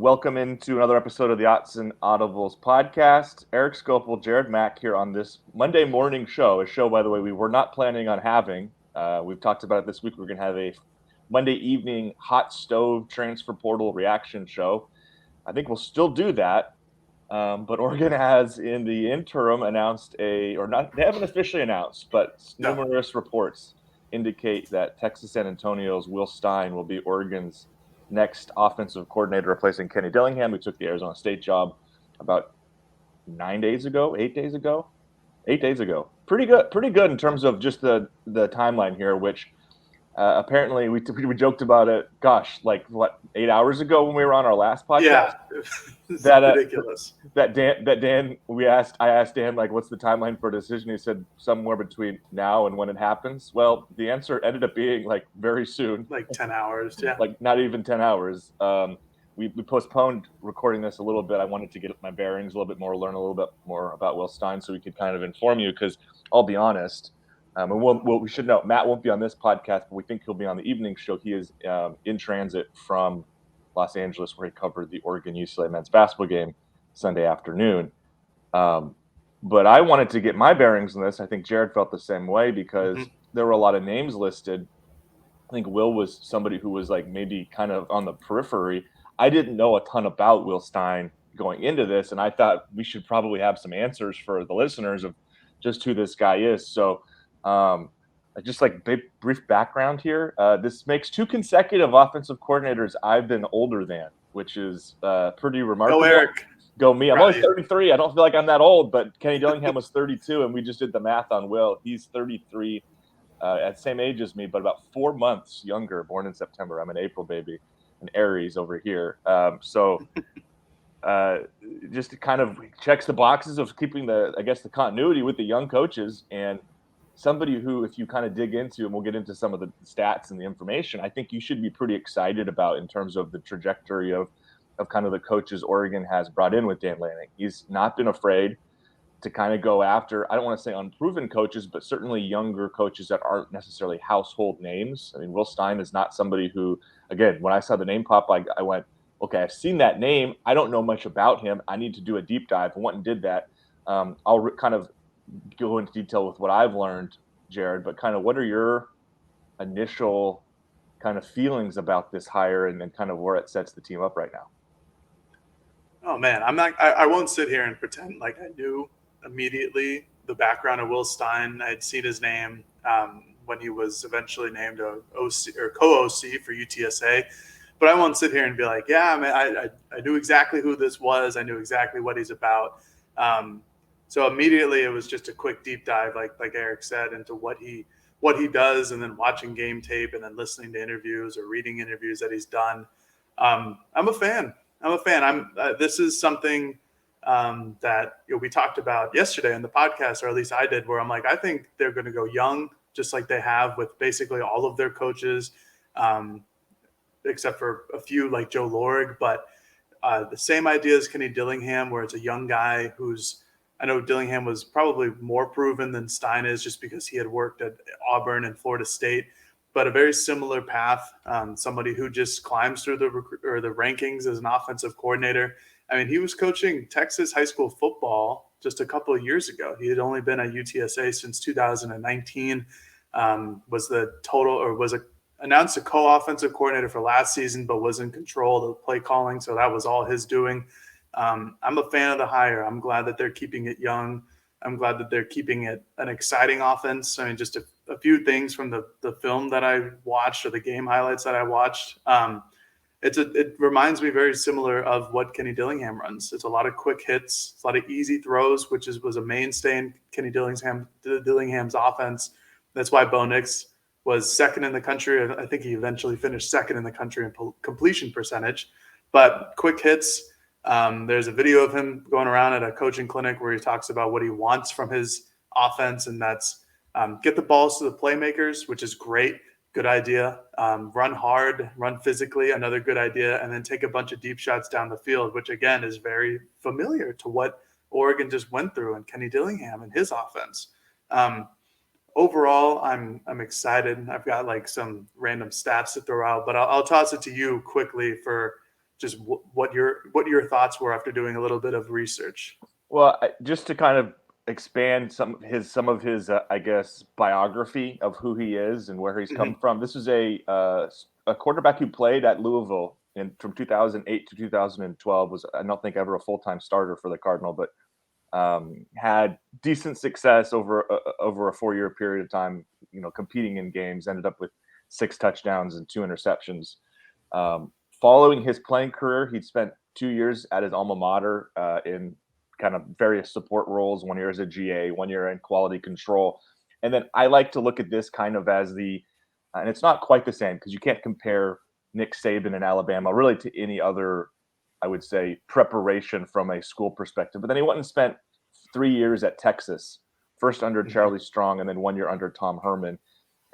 welcome into another episode of the Odds and Audibles podcast. Erik, Skopil, Jared, Mack here on this Monday morning show. A show, by the way, we were not planning on having. We've talked about it this week. We're going to have a Monday evening hot stove transfer portal reaction show. I think we'll still do that. But Oregon has, in the interim, announced they haven't officially announced, but numerous reports indicate that Texas San Antonio's Will Stein will be Oregon's next offensive coordinator, replacing Kenny Dillingham, who took the Arizona State job about 8 days ago. Pretty good in terms of just the timeline here, which apparently we joked about it. Gosh, 8 hours ago when we were on our last podcast. Yeah, it's ridiculous. I asked Dan, what's the timeline for a decision? He said somewhere between now and when it happens. Well, the answer ended up being very soon, 10 hours. Yeah, not even 10 hours. We postponed recording this a little bit. I wanted to get my bearings a little bit more, learn a little bit more about Will Stein, so we could kind of inform you. Because I'll be honest. And we should know Matt won't be on this podcast, but we think he'll be on the evening show. He is in transit from Los Angeles, where he covered the Oregon-UCLA men's basketball game Sunday afternoon. But I wanted to get my bearings on this. I think Jared felt the same way because there were a lot of names listed. I think Will was somebody who was maybe kind of on the periphery. I didn't know a ton about Will Stein going into this, and I thought we should probably have some answers for the listeners of just who this guy is. So just brief background here. This makes 2 consecutive offensive coordinators I've been older than, which is pretty remarkable. Go Erik. Go me. I'm only 33. I don't feel like I'm that old, but Kenny Dillingham was 32, and we just did the math on Will. He's 33, at the same age as me, but about 4 months younger, born in September. I'm an April baby, an Aries over here. Just to kind of checks the boxes of keeping the continuity with the young coaches, and somebody who, if you kind of dig into, and we'll get into some of the stats and the information, I think you should be pretty excited about in terms of the trajectory of kind of the coaches Oregon has brought in with Dan Lanning. He's not been afraid to kind of go after, I don't want to say unproven coaches, but certainly younger coaches that aren't necessarily household names. I mean, Will Stein is not somebody who, again, when I saw the name pop, I went, okay, I've seen that name. I don't know much about him. I need to do a deep dive. I went and did that. I'll kind of go into detail with what I've learned, Jared, but kind of what are your initial kind of feelings about this hire and then kind of where it sets the team up right now? Oh man, I won't sit here and pretend like I knew immediately the background of Will Stein. I had seen his name when he was eventually named a OC or co-OC for UTSA, but I won't sit here and be like, yeah, man, I knew exactly who this was. I knew exactly what he's about. So immediately it was just a quick deep dive, like Erik said, into what he does, and then watching game tape and then listening to interviews or reading interviews that he's done. I'm a fan. This is something that we talked about yesterday in the podcast, or at least I did, where I'm like, I think they're going to go young, just like they have with basically all of their coaches, except for a few like Joe Lorig. But the same idea as Kenny Dillingham, where it's a young guy who's, I know Dillingham was probably more proven than Stein is just because he had worked at Auburn and Florida State, but a very similar path. Somebody who just climbs through the rankings as an offensive coordinator. I mean, he was coaching Texas high school football just a couple of years ago. He had only been at UTSA since 2019. Announced a co-offensive coordinator for last season, but was in control of the play calling. So that was all his doing. I'm a fan of the hire. I'm glad that they're keeping it young. I'm glad that they're keeping it an exciting offense. I mean, just a few things from the film that I watched, or the game highlights that I watched. It reminds me very similar of what Kenny Dillingham runs. It's a lot of quick hits, it's a lot of easy throws, which was a mainstay in Kenny Dillingham's offense. That's why Bo Nix was second in the country. I think he eventually finished second in the country in completion percentage. But quick hits. There's a video of him going around at a coaching clinic where he talks about what he wants from his offense, and that's get the balls to the playmakers, which is great. Good idea. Run hard, run physically, another good idea, and then take a bunch of deep shots down the field, which again is very familiar to what Oregon just went through and Kenny Dillingham and his offense. Overall, I'm excited. I've got some random stats to throw out, but I'll toss it to you quickly for just what your thoughts were after doing a little bit of research. Well, just to kind of expand some of his I guess biography of who he is and where he's come from. This is a quarterback who played at Louisville from 2008 to 2012. Was, I don't think, ever a full-time starter for the Cardinal, but had decent success over a 4-year period of time. Competing in games, ended up with 6 touchdowns and 2 interceptions. Following his playing career, he'd spent 2 years at his alma mater in kind of various support roles. 1 year as a GA, 1 year in quality control. And then I like to look at this kind of as and it's not quite the same because you can't compare Nick Saban in Alabama really to any other, I would say, preparation from a school perspective. But then he went and spent 3 years at Texas, first under Charlie Strong and then 1 year under Tom Herman.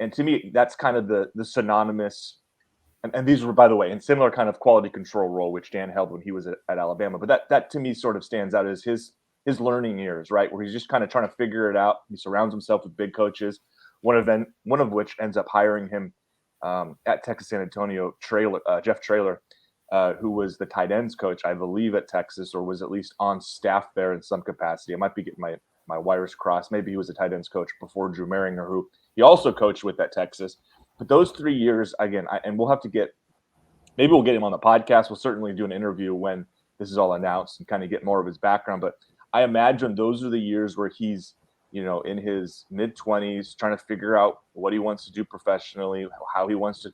And to me, that's kind of the synonymous. And these were, by the way, in similar kind of quality control role, which Dan held when he was at Alabama. But that to me sort of stands out as his learning years, right, where he's just kind of trying to figure it out. He surrounds himself with big coaches, one of which ends up hiring him at Texas San Antonio, Jeff Traylor, who was the tight ends coach, I believe, at Texas, or was at least on staff there in some capacity. I might be getting my wires crossed. Maybe he was a tight ends coach before Drew Maringer, who he also coached with at Texas. But those 3 years, again, and we'll have to maybe we'll get him on the podcast. We'll certainly do an interview when this is all announced and kind of get more of his background. But I imagine those are the years where he's, in his mid-20s, trying to figure out what he wants to do professionally, how he wants to,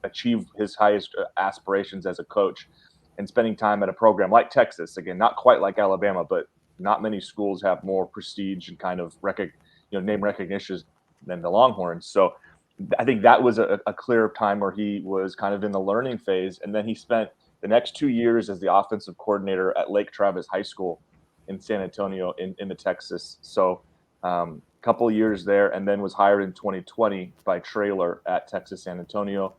achieve his highest aspirations as a coach, and spending time at a program like Texas. Again, not quite like Alabama, but not many schools have more prestige and kind of name recognition than the Longhorns. So I think that was a clear time where he was kind of in the learning phase. And then he spent the next 2 years as the offensive coordinator at Lake Travis High School in San Antonio in the Texas. So a couple of years there, and then was hired in 2020 by Traylor at Texas San Antonio.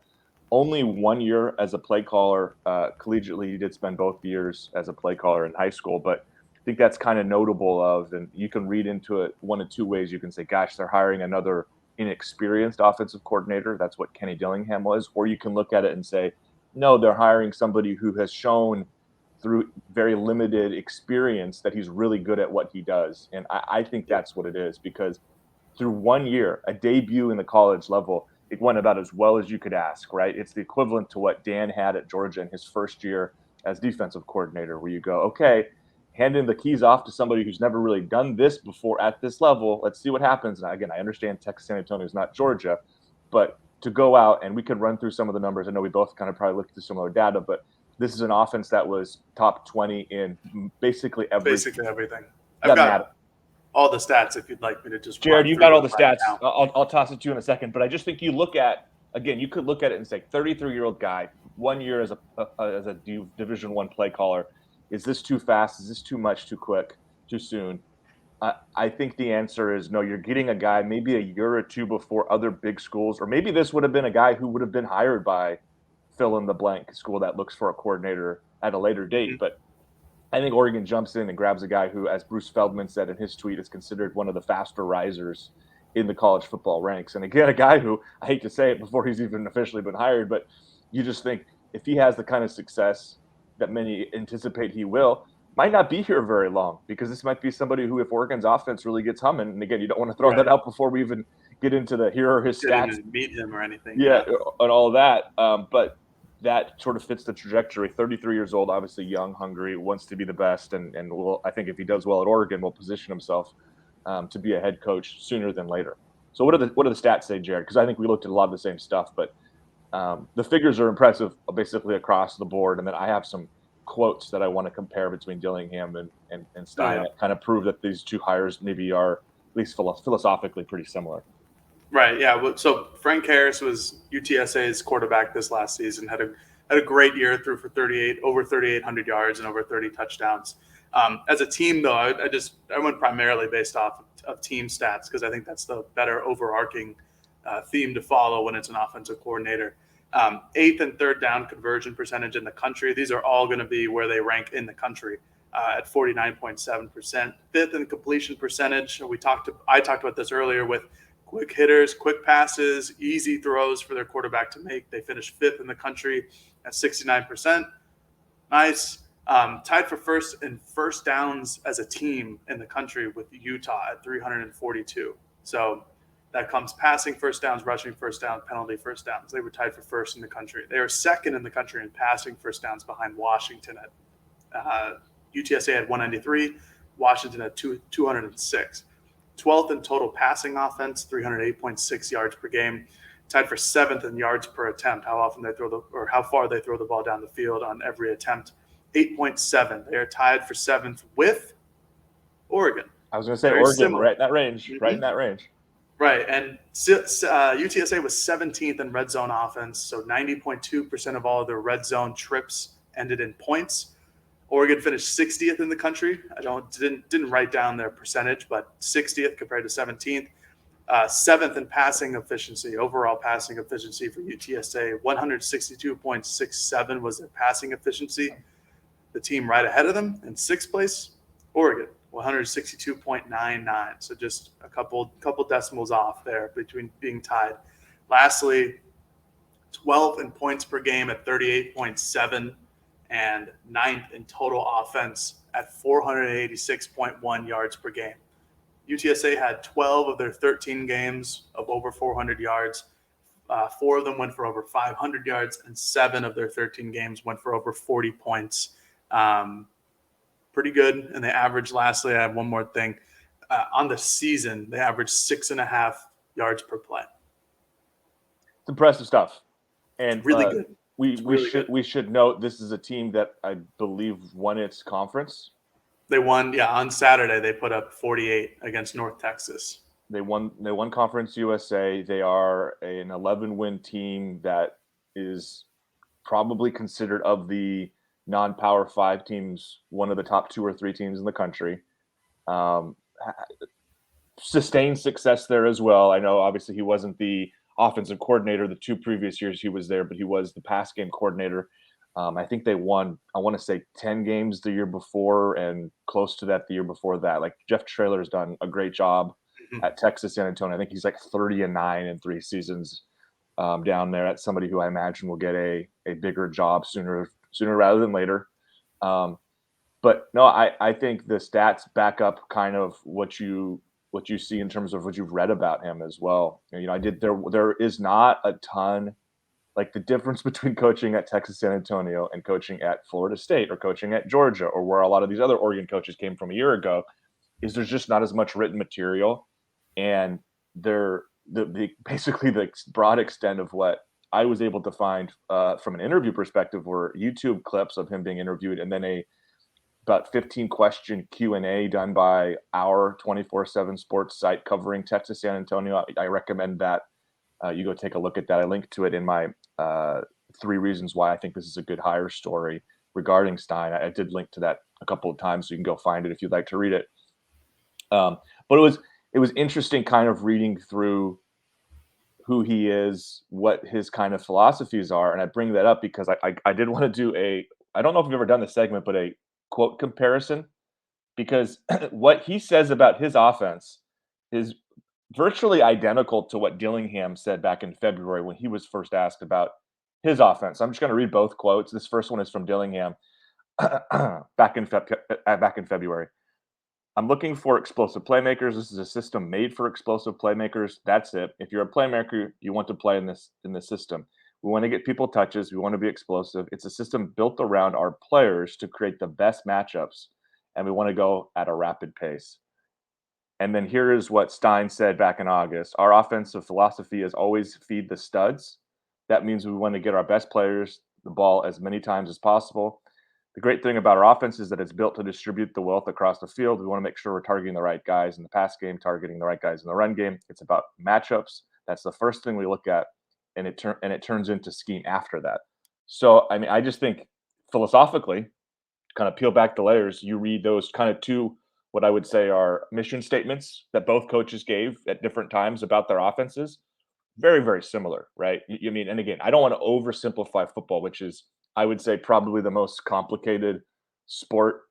Only 1 year as a play caller collegiately. He did spend both years as a play caller in high school, but I think that's kind of notable and you can read into it one of two ways. You can say, gosh, they're hiring another inexperienced offensive coordinator. That's what Kenny Dillingham was. Or you can look at it and say, no, they're hiring somebody who has shown through very limited experience that he's really good at what he does. And I think that's what it is, because through 1 year, a debut in the college level, it went about as well as you could ask, right? It's the equivalent to what Dan had at Georgia in his first year as defensive coordinator, where you go, okay, handing the keys off to somebody who's never really done this before at this level. Let's see what happens. And again, I understand Texas San Antonio is not Georgia, but to go out, and we could run through some of the numbers. I know we both kind of probably looked through similar data, but this is an offense that was top 20 in basically everything. I've got all the stats if you'd like me to just. Jared, you've got all the stats. I'll toss it to you in a second, but I just think you could look at it and say, 33-year-old guy, 1 year as a Division I play caller. Is this too fast? Is this too much, too quick, too soon? I think the answer is no. You're getting a guy maybe a year or two before other big schools, or maybe this would have been a guy who would have been hired by fill in the blank school that looks for a coordinator at a later date. Mm-hmm. But I think Oregon jumps in and grabs a guy who, as Bruce Feldman said in his tweet, is considered one of the faster risers in the college football ranks. And again, a guy who, I hate to say it before he's even officially been hired, but you just think if he has the kind of success that many anticipate he will, might not be here very long, because this might be somebody who, if Oregon's offense really gets humming, and again, you don't want to throw that out before we even get into the here are his stats, meet him or anything. Yeah, and all of that. But that sort of fits the trajectory. 33 years old, obviously young, hungry, wants to be the best, and will, I think if he does well at Oregon, will position himself to be a head coach sooner than later. So what do the stats say, Jared? Because I think we looked at a lot of the same stuff, but the figures are impressive basically across the board. And then I have some quotes that I want to compare between Dillingham and Stein that kind of prove that these two hires maybe are at least philosophically pretty similar. Right. Yeah. So Frank Harris was UTSA's quarterback this last season. Had a great year, threw for over 3,800 yards and over 30 touchdowns. As a team, though, I went primarily based off of team stats, because I think that's the better overarching theme to follow when it's an offensive coordinator. 8th and 3rd down conversion percentage in the country. These are all going to be where they rank in the country at 49.7%. 5th in completion percentage. I talked about this earlier with quick hitters, quick passes, easy throws for their quarterback to make. They finished 5th in the country at 69%. Nice. Tied for first in first downs as a team in the country with Utah at 342. So that comes passing first downs, rushing first downs, penalty first downs. They were tied for first in the country. They are second in the country in passing first downs behind Washington at UTSA had 193, Washington at 206. 12th in total passing offense, 308.6 yards per game. Tied for seventh in yards per attempt. How often they throw how far they throw the ball down the field on every attempt. 8.7. They are tied for seventh with Oregon. I was going to say Very Oregon, similar. right in that range, right in that range. Right, and UTSA was 17th in red zone offense, so 90.2% of all of their red zone trips ended in points. Oregon finished 60th in the country. Didn't write down their percentage, but 60th compared to 17th. Seventh in passing efficiency, overall passing efficiency for UTSA, 162.67 was their passing efficiency. The team right ahead of them in sixth place, Oregon, 162.99. So just a couple decimals off there between being tied. Lastly, 12th in points per game at 38.7 and ninth in total offense at 486.1 yards per game. UTSA had 12 of their 13 games of over 400 yards. 4 of them went for over 500 yards, and 7 of their 13 games went for over 40 points. Pretty good. And they averaged, lastly, I have one more thing. On the season, they averaged 6.5 yards per play. It's impressive stuff. And really good. We should note this is a team that I believe won its conference. They won, on Saturday. They put up 48 against North Texas. They won Conference USA. They are an 11-win team that is probably considered, of the non-Power 5 teams, one of the top 2 or 3 teams in the country. Sustained success there as well. I know obviously he wasn't the offensive coordinator the 2 previous years he was there, but he was the pass game coordinator. I think they won, I want to say 10 games the year before and close to that the year before that. Like Jeff Traylor's done a great job at Texas San Antonio. I think he's like 30-9 in 3 seasons down there. That's somebody who I imagine will get a bigger job sooner rather than later. But no, I think the stats back up kind of what you see in terms of what you've read about him as well. There is not a ton. Like the difference between coaching at Texas San Antonio and coaching at Florida State or coaching at Georgia or where a lot of these other Oregon coaches came from a year ago is there's just not as much written material. And basically the broad extent of what I was able to find from an interview perspective were YouTube clips of him being interviewed and then about 15 question Q&A done by our 24/7 sports site covering Texas San Antonio. I recommend that. You go take a look at that. I linked to it in my 3 reasons why I think this is a good hire story regarding Stein. I did link to that a couple of times, so you can go find it if you'd like to read it. But it was interesting kind of reading through who he is, what his kind of philosophies are. And I bring that up because I did want to do I don't know if you've ever done this segment, but a quote comparison, because what he says about his offense is virtually identical to what Dillingham said back in February when he was first asked about his offense. I'm just going to read both quotes. This first one is from Dillingham back in February. I'm looking for explosive playmakers. This is a system made for explosive playmakers. That's it. If you're a playmaker, you want to play in this system. We want to get people touches. We want to be explosive. It's a system built around our players to create the best matchups, and we want to go at a rapid pace. And then here is what Stein said back in August. Our offensive philosophy is always feed the studs. That means we want to get our best players the ball as many times as possible. The great thing about our offense is that it's built to distribute the wealth across the field. We want to make sure we're targeting the right guys in the pass game, targeting the right guys in the run game. It's about matchups. That's the first thing we look at, and it turns into scheme after that. So, I mean, I just think philosophically, kind of peel back the layers, you read those kind of 2 what I would say are mission statements that both coaches gave at different times about their offenses. Very, very similar, right? You mean, and again, I don't want to oversimplify football, which is, I would say, probably the most complicated sport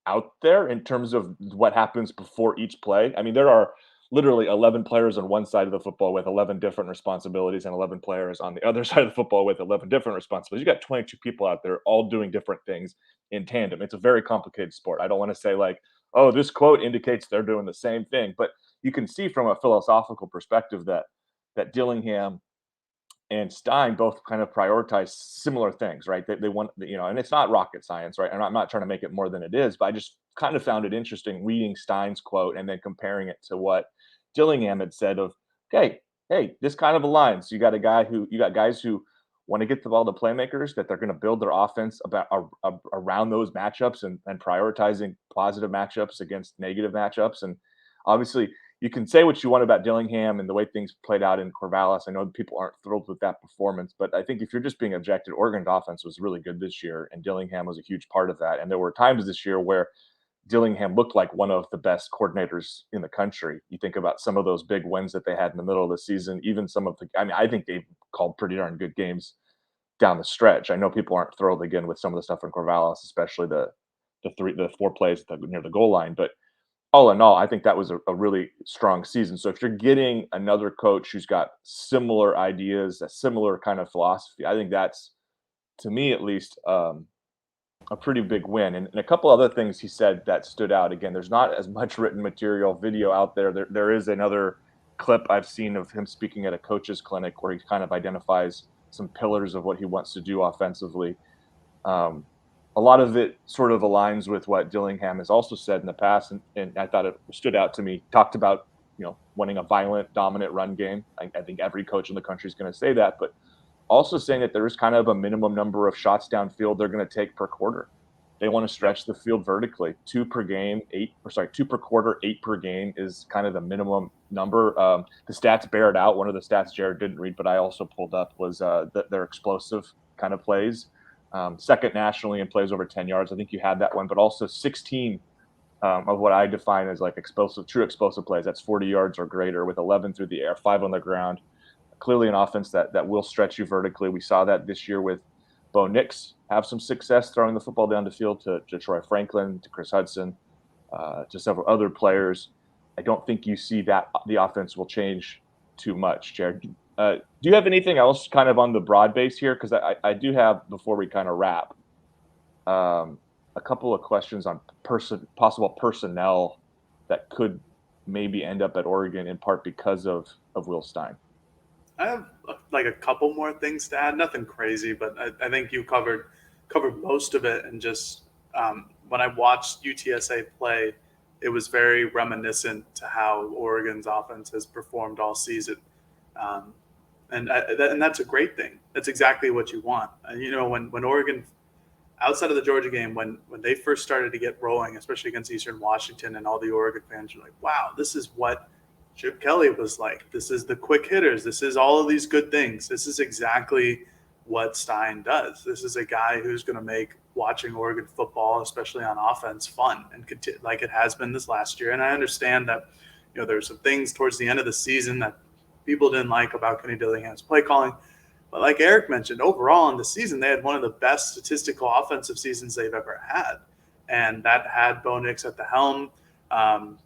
out there in terms of what happens before each play. I mean, there are literally 11 players on one side of the football with 11 different responsibilities and 11 players on the other side of the football with 11 different responsibilities. You got 22 people out there all doing different things in tandem. It's a very complicated sport. I don't want to say like, oh, this quote indicates they're doing the same thing, but you can see from a philosophical perspective that Dillingham and Stein both kind of prioritize similar things, right? They want, and it's not rocket science, right? And I'm not trying to make it more than it is, but I just kind of found it interesting reading Stein's quote and then comparing it to what Dillingham had said of, okay, hey, this kind of aligns. You got guys who want to get the ball to playmakers, that they're going to build their offense around those matchups and prioritizing positive matchups against negative matchups. And obviously, you can say what you want about Dillingham and the way things played out in Corvallis. I know people aren't thrilled with that performance, but I think if you're just being objective, Oregon's offense was really good this year, and Dillingham was a huge part of that. And there were times this year where Dillingham looked like one of the best coordinators in the country. You think about some of those big wins that they had in the middle of the season, even some of the, I mean, I think they called pretty darn good games down the stretch. I know people aren't thrilled again with some of the stuff in Corvallis, especially the 4 plays near the goal line, but all in all, I think that was a really strong season. So if you're getting another coach who's got similar ideas, a similar kind of philosophy, I think that's, to me at least, a pretty big win. And a couple other things he said that stood out. Again, there's not as much written material, video out there. There is another clip I've seen of him speaking at a coach's clinic where he kind of identifies some pillars of what he wants to do offensively. Um, a lot of it sort of aligns with what Dillingham has also said in the past, and I thought it stood out to me. Talked about wanting a violent, dominant run game. I think every coach in the country is going to say that, but also saying that there is kind of a minimum number of shots downfield they're going to take per quarter. They want to stretch the field vertically, 2 per game, 2 per quarter, 8 per game is kind of the minimum number. The stats bear it out. One of the stats Jared didn't read, but I also pulled up was that they're explosive kind of plays. Second nationally in plays over 10 yards. I think you had that one, but also 16 of what I define as like true explosive plays. That's 40 yards or greater with 11 through the air, 5 on the ground. Clearly an offense that will stretch you vertically. We saw that this year with Bo Nix have some success throwing the football down the field to Troy Franklin, to Chris Hudson, to several other players. I don't think you see that the offense will change too much, Jared. Do you have anything else kind of on the broad base here? Because I do have, before we kind of wrap, a couple of questions on possible personnel that could maybe end up at Oregon in part because of Will Stein. I have like a couple more things to add. Nothing crazy, but I think you covered most of it. And just when I watched UTSA play, it was very reminiscent to how Oregon's offense has performed all season, and that's a great thing. That's exactly what you want. When Oregon, outside of the Georgia game, when they first started to get rolling, especially against Eastern Washington, and all the Oregon fans were like, "Wow, this is what Chip Kelly was like. This is the quick hitters. This is all of these good things. This is exactly what Stein does. This is a guy who's going to make watching Oregon football, especially on offense, fun and like it has been this last year." And I understand that there's some things towards the end of the season that people didn't like about Kenny Dillingham's play calling. But like Erik mentioned, overall in the season, they had one of the best statistical offensive seasons they've ever had. And that had Bo Nix at the helm.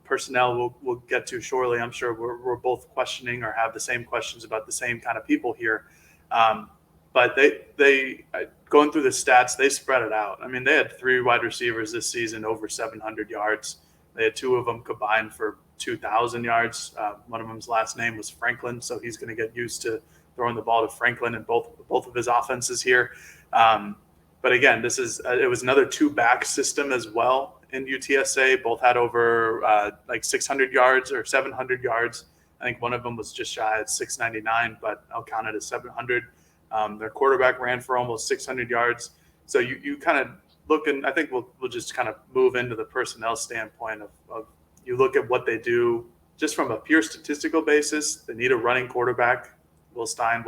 Personnel we'll get to shortly. I'm sure we're both questioning or have the same questions about the same kind of people here. But they going through the stats, they spread it out. I mean, they had 3 wide receivers this season over 700 yards. They had 2 of them combined for 2,000 yards. One of them's last name was Franklin, so he's going to get used to throwing the ball to Franklin in both of his offenses here. But again, it was another 2-back system as well in UTSA. Both had over like 600 yards or 700 yards. I think one of them was just shy at 699, but I'll count it as 700. Their quarterback ran for almost 600 yards. So you kind of look, and I think we'll just kind of move into the personnel standpoint of you look at what they do just from a pure statistical basis. They need a running quarterback. Will Stein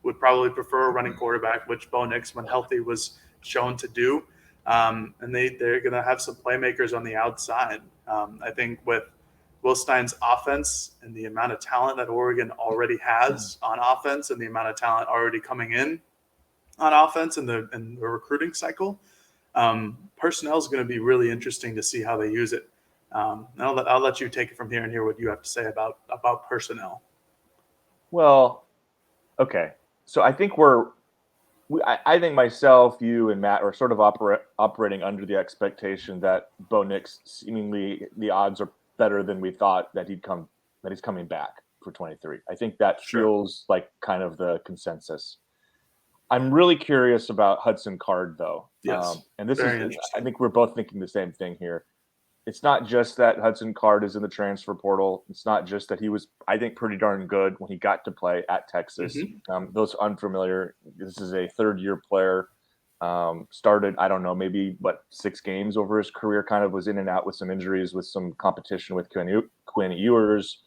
would probably prefer a running quarterback, which Bo Nix, when healthy, was shown to do. And they're going to have some playmakers on the outside. I think with Will Stein's offense and the amount of talent that Oregon already has on offense and the amount of talent already coming in on offense in the recruiting cycle, personnel is going to be really interesting to see how they use it. And I'll let you take it from here and hear what you have to say about personnel. Well, okay. So I think I think myself, you, and Matt are sort of operating under the expectation that Bo Nix, seemingly the odds are better than we thought that he's coming back for 23. I think that Sure. feels like kind of the consensus. I'm really curious about Hudson Card, though. Yes. And this Very is, I interesting. think we're both thinking the same thing here. It's not just that Hudson Card is in the transfer portal. It's not just that he was, I think, pretty darn good when he got to play at Texas. Those unfamiliar, this is a third-year player. Started, I don't know, maybe 6 games over his career. Kind of was in and out with some injuries, with some competition with Quinn Ewers,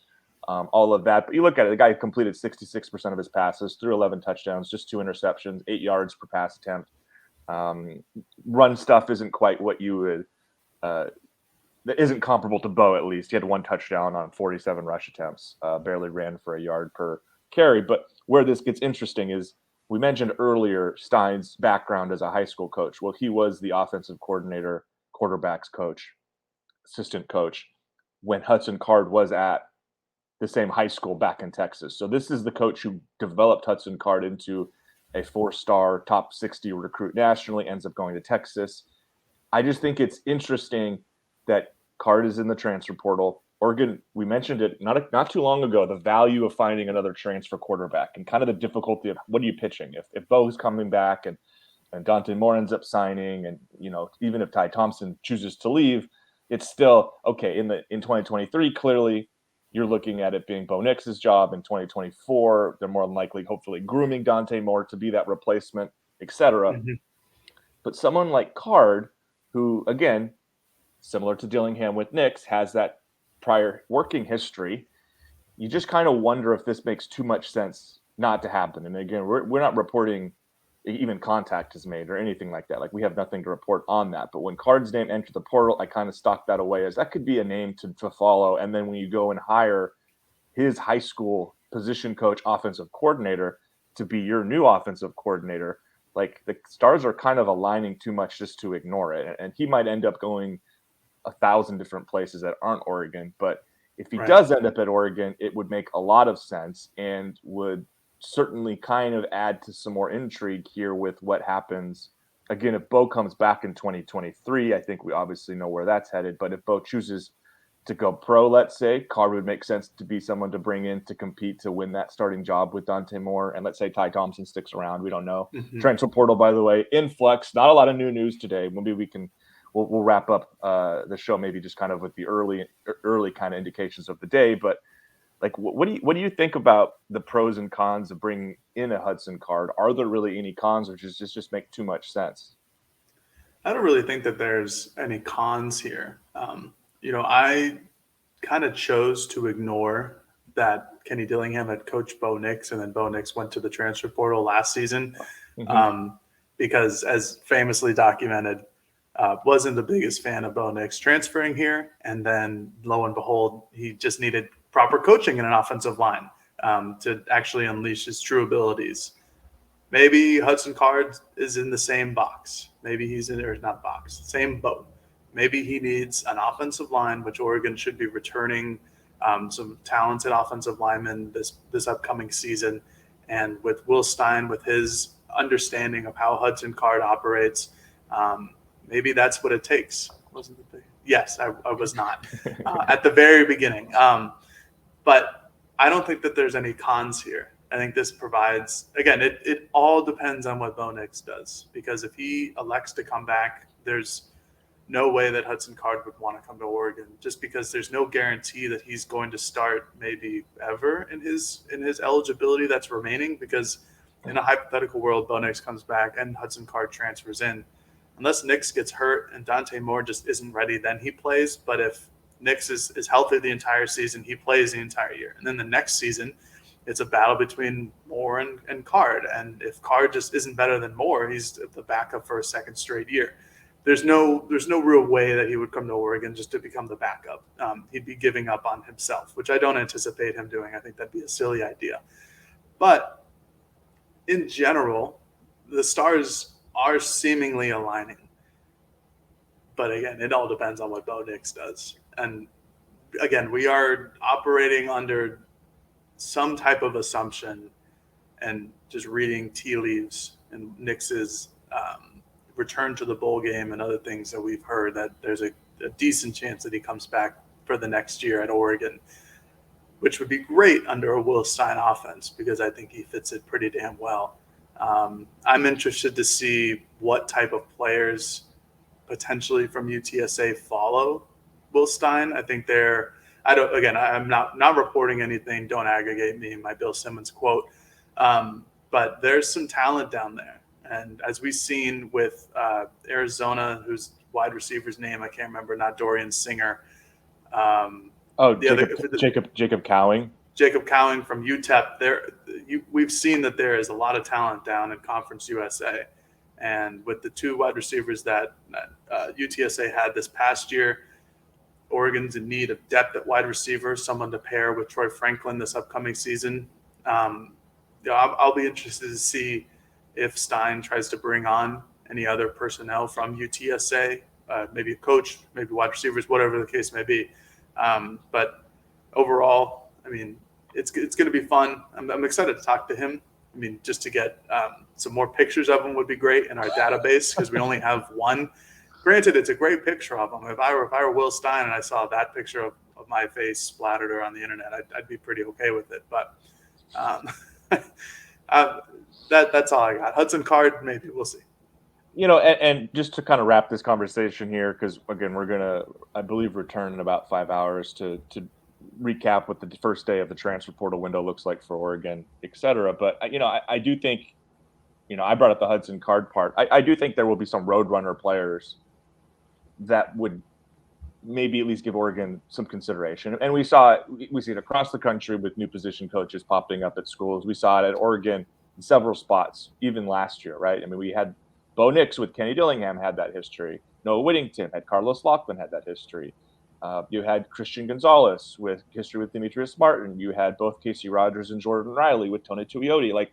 all of that. But you look at it, the guy completed 66% of his passes, threw 11 touchdowns, just 2 interceptions, 8 yards per pass attempt. Run stuff isn't quite what you would. That isn't comparable to Bo, at least. He had 1 touchdown on 47 rush attempts, barely ran for a yard per carry. But where this gets interesting is we mentioned earlier Stein's background as a high school coach. Well, he was the offensive coordinator, quarterbacks coach, assistant coach when Hudson Card was at the same high school back in Texas. So this is the coach who developed Hudson Card into a 4-star, top 60 recruit nationally, ends up going to Texas. I just think it's interesting that Card is in the transfer portal. Oregon, we mentioned it not too long ago, the value of finding another transfer quarterback and kind of the difficulty of what are you pitching? If Bo's coming back and Dante Moore ends up signing, and even if Ty Thompson chooses to leave, it's still okay. In 2023, clearly you're looking at it being Bo Nix's job. In 2024, they're more than likely, hopefully, grooming Dante Moore to be that replacement, etc. But someone like Card, who again, similar to Dillingham with Nix, has that prior working history, you just kind of wonder if this makes too much sense not to happen. And again, we're not reporting even contact is made or anything like that. Like, we have nothing to report on that. But when Card's name entered the portal, I kind of stocked that away as that could be a name to follow. And then when you go and hire his high school position coach, offensive coordinator, to be your new offensive coordinator, like, the stars are kind of aligning too much just to ignore it. And he might end up going 1,000 different places that aren't Oregon. But if he does end up at Oregon, it would make a lot of sense and would certainly kind of add to some more intrigue here with what happens. Again, if Bo comes back in 2023, I think we obviously know where that's headed. But if Bo chooses to go pro, let's say, Card would make sense to be someone to bring in to compete to win that starting job with Dante Moore. And let's say Ty Thompson sticks around. We don't know. Transfer portal, by the way, in flux. Not a lot of new news today. Maybe we'll wrap up the show maybe just kind of with the early kind of indications of the day. But like, what do you think about the pros and cons of bringing in a Hudson Card? Are there really any cons, or does this just make too much sense? I don't really think that there's any cons here. I kind of chose to ignore that Kenny Dillingham had coached Bo Nix, and then Bo Nix went to the transfer portal last season, because, as famously documented, wasn't the biggest fan of Bo Nix transferring here. And then, lo and behold, he just needed proper coaching in an offensive line to actually unleash his true abilities. Maybe Hudson Card is in the same box. Maybe he's in there, not box, same boat. Maybe he needs an offensive line, which Oregon should be returning some talented offensive linemen this upcoming season. And with Will Stein, with his understanding of how Hudson Card operates, maybe that's what it takes. Wasn't it? Yes, I was not at the very beginning. But I don't think that there's any cons here. I think this provides, again, it all depends on what Bo Nix does. Because if he elects to come back, there's no way that Hudson Card would want to come to Oregon, just because there's no guarantee that he's going to start maybe ever in his eligibility that's remaining. Because in a hypothetical world, Bo Nix comes back and Hudson Card transfers in. Unless Nix gets hurt and Dante Moore just isn't ready, then he plays. But if Nix is healthy the entire season, he plays the entire year. And then the next season, it's a battle between Moore and Card. And if Card just isn't better than Moore, he's the backup for a second straight year. There's no real way that he would come to Oregon just to become the backup. He'd be giving up on himself, which I don't anticipate him doing. I think that'd be a silly idea. But in general, the stars are seemingly aligning. But again, it all depends on what Bo Nix does. And again, we are operating under some type of assumption and just reading tea leaves and Nix's return to the bowl game and other things that we've heard, that there's a decent chance that he comes back for the next year at Oregon, which would be great under a Will Stein offense because I think he fits it pretty damn well. I'm interested to see what type of players potentially from UTSA follow Will Stein. I think I'm not reporting anything. Don't aggregate me, my Bill Simmons quote. But there's some talent down there. And as we've seen with Arizona, whose wide receiver's name I can't remember, not Dorian Singer. Jacob Cowing. Jacob Cowing from UTEP. We've seen that there is a lot of talent down in Conference USA. And with the two wide receivers that UTSA had this past year, Oregon's in need of depth at wide receiver, someone to pair with Troy Franklin this upcoming season. I'll be interested to see if Stein tries to bring on any other personnel from UTSA, maybe a coach, maybe wide receivers, whatever the case may be. But overall, I mean, it's going to be fun. I'm excited to talk to him. I mean, just to get some more pictures of him would be great in our database because we only have one. Granted, it's a great picture of him. If I were Will Stein and I saw that picture of my face splattered around the internet, I'd be pretty okay with it. But that's all I got. Hudson Card, maybe we'll see. And just to kind of wrap this conversation here, because again, we're gonna, I believe, return in about 5 hours to recap what the first day of the transfer portal window looks like for Oregon, et cetera. But I do think, I brought up the Hudson Card part. I do think there will be some Roadrunner players that would maybe at least give Oregon some consideration. And we see it across the country with new position coaches popping up at schools. We saw it at Oregon in several spots, even last year, right? I mean, we had Bo Nix with Kenny Dillingham had that history. Noah Whittington had Carlos Loughlin had that history. You had Christian Gonzalez with history with Demetrius Martin. You had both Casey Rogers and Jordan Riley with Tony Tuioti. Like,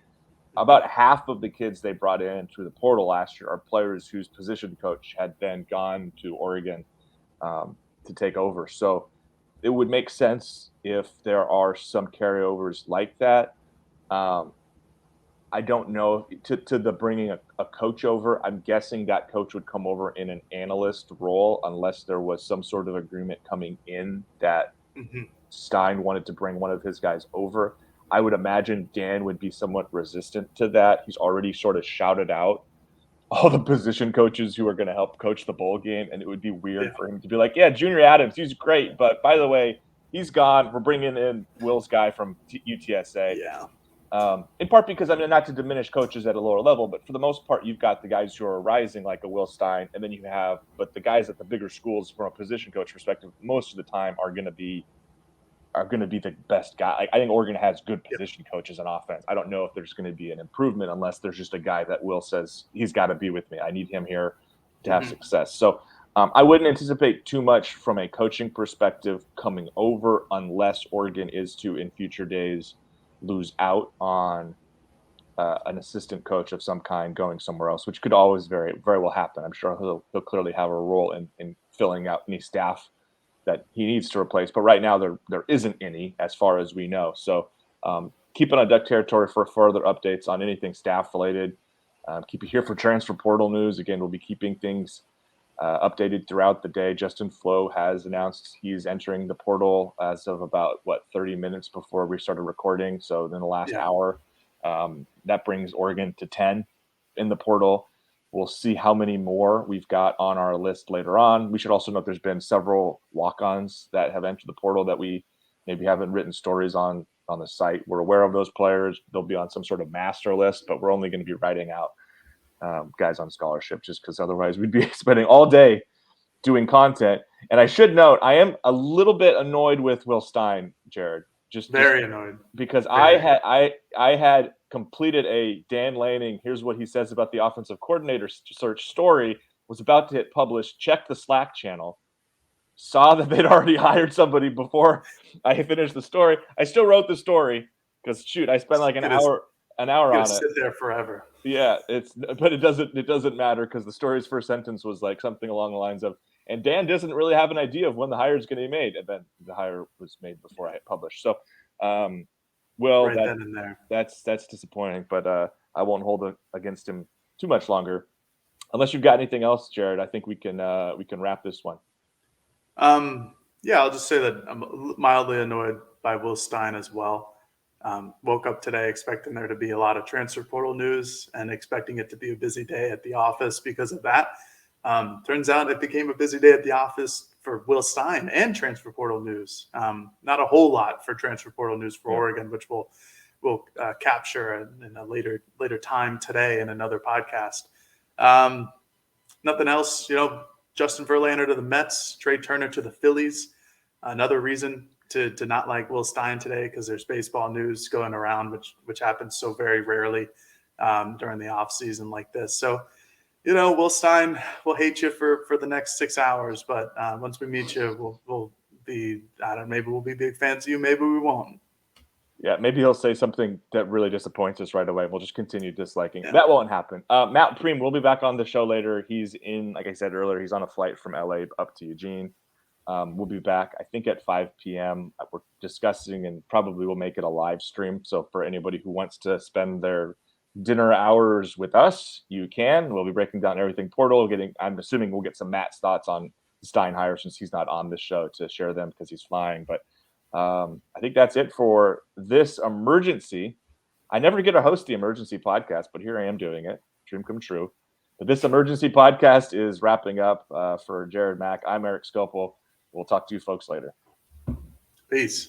about half of the kids they brought in through the portal last year are players whose position coach had then gone to Oregon to take over. So it would make sense if there are some carryovers like that. I don't know to the bringing a coach over. I'm guessing that coach would come over in an analyst role unless there was some sort of agreement coming in that Stein wanted to bring one of his guys over. I would imagine Dan would be somewhat resistant to that. He's already sort of shouted out all the position coaches who are going to help coach the bowl game, and it would be weird for him to be like, yeah, Junior Adams, he's great, but by the way, he's gone. We're bringing in Will's guy from UTSA. Yeah. In part because, I mean, not to diminish coaches at a lower level, but for the most part, you've got the guys who are rising like a Will Stein, and then but the guys at the bigger schools from a position coach perspective, most of the time are going to be the best guy. I think Oregon has good position coaches on offense. I don't know if there's going to be an improvement unless there's just a guy that Will says he's got to be with me. I need him here to have success. So I wouldn't anticipate too much from a coaching perspective coming over unless Oregon is to, in future days, lose out on an assistant coach of some kind going somewhere else, which could always very, very well happen. I'm sure he'll clearly have a role in filling out any staff that he needs to replace. But right now there isn't any as far as we know. So keep it on Duck Territory for further updates on anything staff related. Keep it here for transfer portal news. Again, we'll be keeping things updated throughout the day. Justin Flo has announced he's entering the portal as of about 30 minutes before we started recording. So in the last hour, that brings Oregon to 10 in the portal. We'll see how many more we've got on our list later on. We should also note there's been several walk-ons that have entered the portal that we maybe haven't written stories on the site. We're aware of those players. They'll be on some sort of master list, but we're only going to be writing out guys on scholarship just because otherwise we'd be spending all day doing content. And I should note, I am a little bit annoyed with Will Stein, Jared. Just annoyed because I had completed a Dan Lanning, here's what he says about the offensive coordinator search story, was about to hit publish, checked the Slack channel, saw that they'd already hired somebody before I finished the story. I still wrote the story because I spent like an hour on it. Sit there forever. Yeah, but it doesn't matter because the story's first sentence was like something along the lines of, And Dan doesn't really have an idea of when the hire is going to be made. And then the hire was made before I hit publish. So, Will, right then and there. That's disappointing, but I won't hold it against him too much longer. Unless you've got anything else, Jared, I think we can wrap this one. Yeah, I'll just say that I'm mildly annoyed by Will Stein as well. Woke up today expecting there to be a lot of transfer portal news and expecting it to be a busy day at the office because of that. Turns out it became a busy day at the office for Will Stein and transfer portal news. Not a whole lot for transfer portal news for Oregon, which we'll capture in a later time today in another podcast. Nothing else, Justin Verlander to the Mets, Trey Turner to the Phillies. Another reason to not like Will Stein today because there's baseball news going around, which happens so very rarely during the off season like this. So, Will Stein will hate you for the next 6 hours, but once we meet you, we'll be, I don't know, maybe we'll be big fans of you, maybe we won't. Yeah, maybe he'll say something that really disappoints us right away. We'll just continue disliking. Yeah. That won't happen. Matt Preem will be back on the show later. He's in, like I said earlier, he's on a flight from LA up to Eugene. We'll be back, I think, at 5 p.m. We're discussing and probably will make it a live stream. So for anybody who wants to spend their dinner hours with us, you can. We'll be breaking down everything portal. I'm assuming we'll get some Matt's thoughts on the Stein hire since he's not on the show to share them because he's flying. But I think that's it for this emergency. I never get to host the emergency podcast, but here I am doing it. Dream come true. But this emergency podcast is wrapping up for Jared Mack. I'm Erik Skopil. We'll talk to you folks later. Peace.